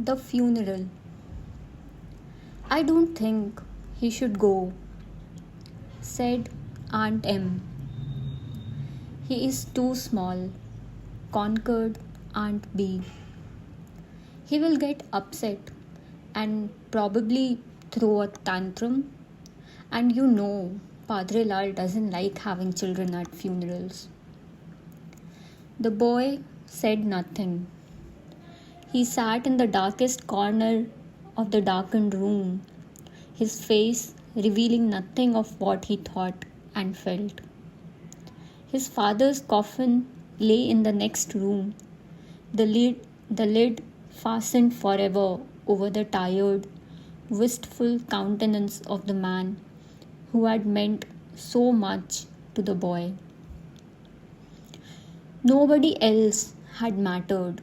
The funeral. I don't think he should go, said Aunt M. He is too small, conquered Aunt B. He will get upset and probably throw a tantrum. And you know, Padre Lal doesn't like having children at funerals. The boy said nothing. He sat in the darkest corner of the darkened room, his face revealing nothing of what he thought and felt. His father's coffin lay in the next room, the lid fastened forever over the tired, wistful countenance of the man who had meant so much to the boy. Nobody else had mattered,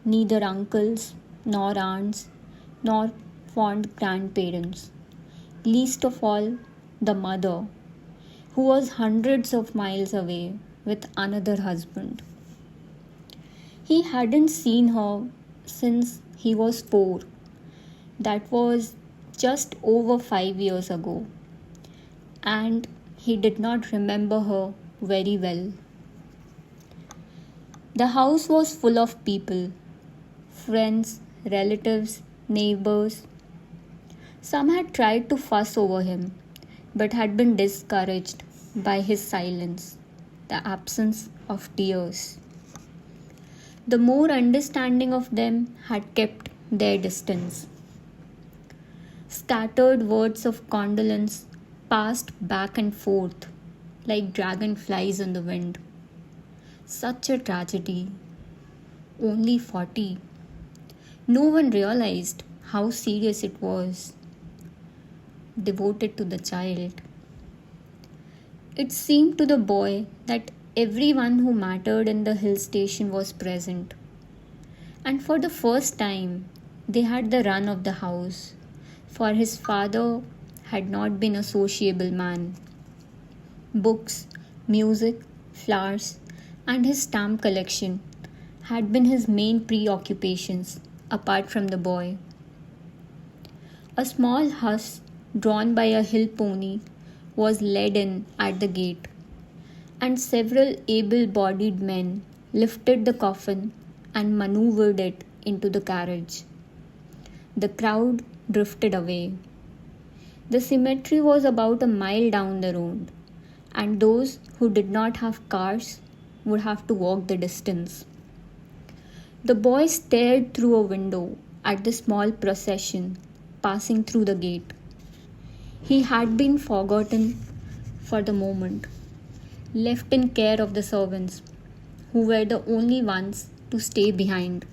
neither uncles, nor aunts, nor fond grandparents, least of all the mother, who was hundreds of miles away with another husband. He hadn't seen her since he was 4. That was just over 5 years ago, and he did not remember her very well. The house was full of people, friends, relatives, neighbors. Some had tried to fuss over him, but had been discouraged by his silence, the absence of tears. The more understanding of them had kept their distance. Scattered words of condolence passed back and forth like dragonflies on the wind. Such a tragedy. Only 40. No one realized how serious it was. Devoted to the child. It seemed to the boy that everyone who mattered in the hill station was present. And for the first time, they had the run of the house, for his father had not been a sociable man. Books, music, flowers, and his stamp collection had been his main preoccupations apart from the boy. A small hearse drawn by a hill pony was led in at the gate, and several able-bodied men lifted the coffin and maneuvered it into the carriage. The crowd drifted away. The cemetery was about a mile down the road, and those who did not have cars would have to walk the distance. The boy stared through a window at the small procession passing through the gate. He had been forgotten for the moment, left in care of the servants, who were the only ones to stay behind.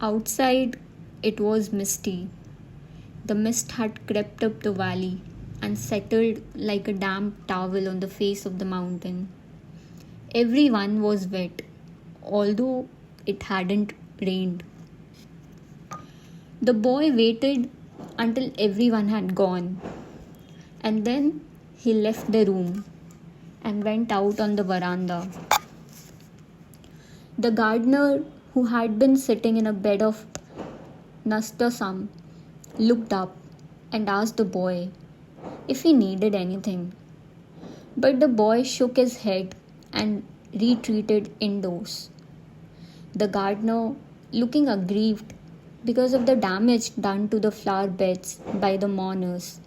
Outside, it was misty. The mist had crept up the valley and settled like a damp towel on the face of the mountain. Everyone was wet, although it hadn't rained. The boy waited until everyone had gone, and then he left the room and went out on the veranda. The gardener, who had been sitting in a bed of nasturtium, looked up and asked the boy if he needed anything. But the boy shook his head and retreated indoors. The gardener, looking aggrieved because of the damage done to the flower beds by the mourners,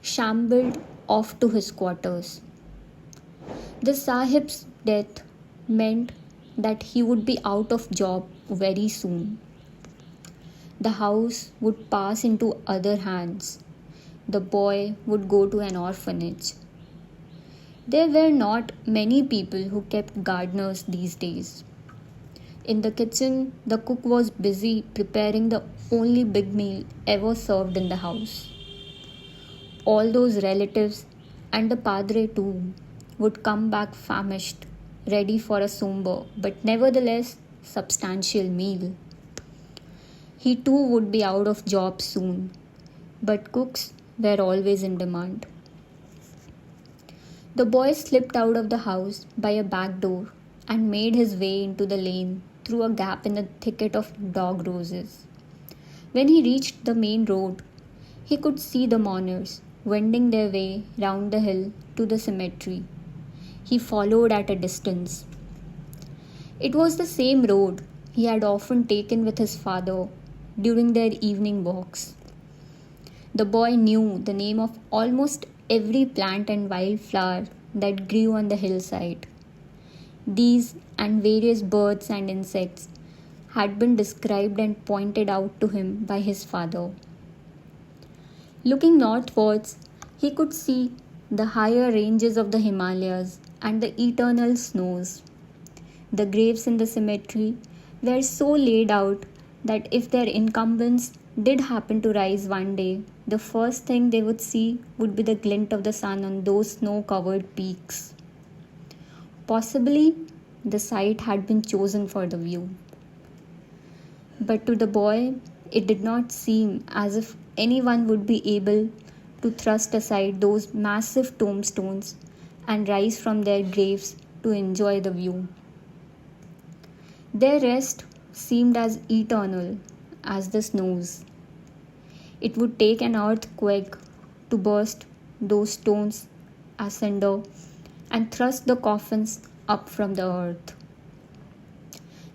shambled off to his quarters. The Sahib's death meant that he would be out of job very soon. The house would pass into other hands. The boy would go to an orphanage. There were not many people who kept gardeners these days. In the kitchen, the cook was busy preparing the only big meal ever served in the house. All those relatives and the padre too would come back famished, ready for a somber but nevertheless substantial meal. He too would be out of job soon, but cooks were always in demand. The boy slipped out of the house by a back door and made his way into the lane through a gap in a thicket of dog roses. When he reached the main road, he could see the mourners wending their way round the hill to the cemetery. He followed at a distance. It was the same road he had often taken with his father during their evening walks. The boy knew the name of almost every plant and wildflower that grew on the hillside. These and various birds and insects had been described and pointed out to him by his father. Looking northwards, he could see the higher ranges of the Himalayas and the eternal snows. The graves in the cemetery were so laid out that if their incumbents did happen to rise one day, the first thing they would see would be the glint of the sun on those snow-covered peaks. Possibly, the site had been chosen for the view. But to the boy, it did not seem as if anyone would be able to thrust aside those massive tombstones and rise from their graves to enjoy the view. Their rest seemed as eternal as the snows. It would take an earthquake to burst those stones asunder and thrust the coffins up from the earth.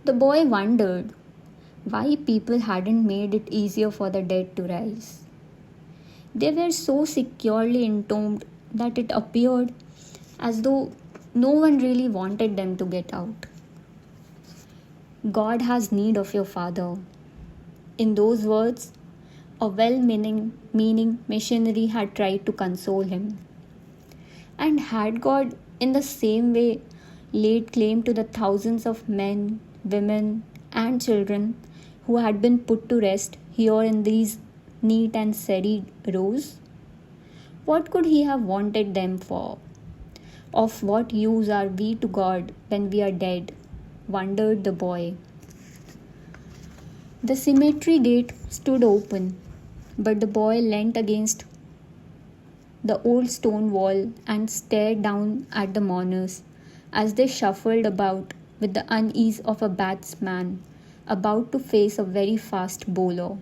The boy wondered why people hadn't made it easier for the dead to rise. They were so securely entombed that it appeared as though no one really wanted them to get out. God has need of your father. In those words, a well-meaning missionary had tried to console him. And had God in the same way laid claim to the thousands of men, women, and children who had been put to rest here in these neat and serried rows? What could he have wanted them for? Of what use are we to God when we are dead? Wondered the boy. The cemetery gate stood open, but the boy leant against the old stone wall and stared down at the mourners as they shuffled about with the unease of a batsman about to face a very fast bowler.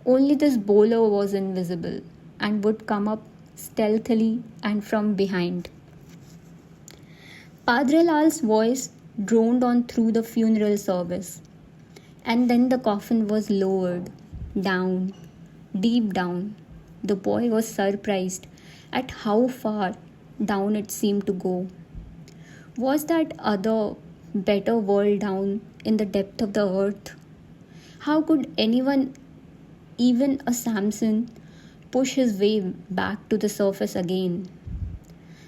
Only this bowler was invisible and would come up stealthily and from behind. Padre Lal's voice droned on through the funeral service, and then the coffin was lowered, down, deep down. The boy was surprised at how far down it seemed to go. Was that other, better world down in the depth of the earth? How could anyone, even a Samson, push his way back to the surface again?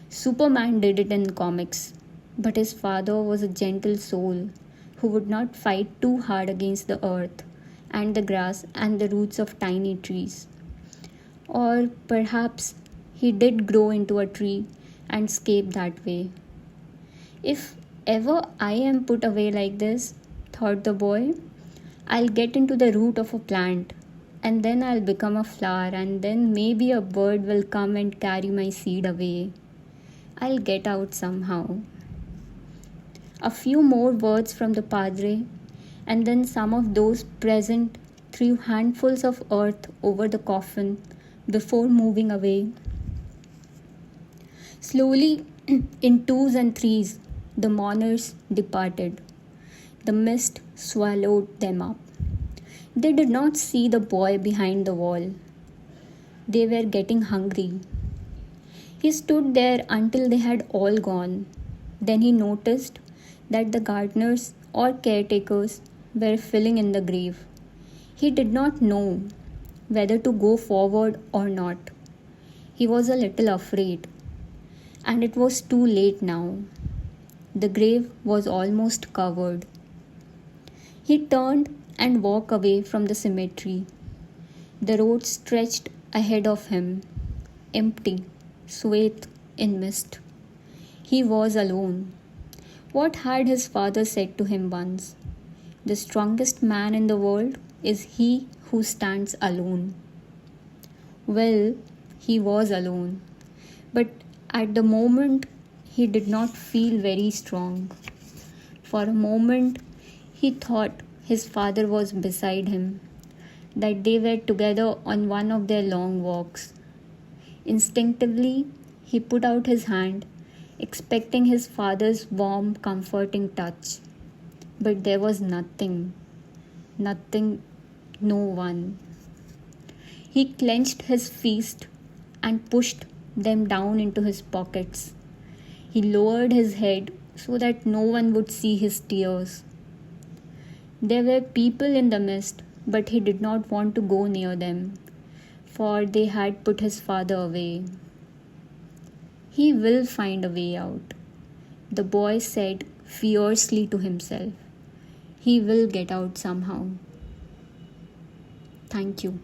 Superman did it in comics, but his father was a gentle soul who would not fight too hard against the earth and the grass and the roots of tiny trees. Or perhaps he did grow into a tree and escape that way. If ever I am put away like this, thought the boy, I'll get into the root of a plant, and then I'll become a flower, and then maybe a bird will come and carry my seed away. I'll get out somehow. A few more words from the padre, and then some of those present threw handfuls of earth over the coffin before moving away. Slowly, in twos and threes, the mourners departed. The mist swallowed them up. They did not see the boy behind the wall. They were getting hungry. He stood there until they had all gone. Then he noticed that the gardeners or caretakers were filling in the grave. He did not know whether to go forward or not. He was a little afraid, and it was too late now. The grave was almost covered. He turned and walked away from the cemetery. The road stretched ahead of him, empty, swathed in mist. He was alone. What had his father said to him once? The strongest man in the world is he who stands alone. Well, he was alone, but at the moment he did not feel very strong. For a moment He thought his father was beside him, that they were together on one of their long walks. Instinctively, he put out his hand, expecting his father's warm, comforting touch. But there was nothing, no one. He clenched his fists and pushed them down into his pockets. He lowered his head so that no one would see his tears. There were people in the mist, but he did not want to go near them, for they had put his father away. He will find a way out, the boy said fiercely to himself. He will get out somehow. Thank you.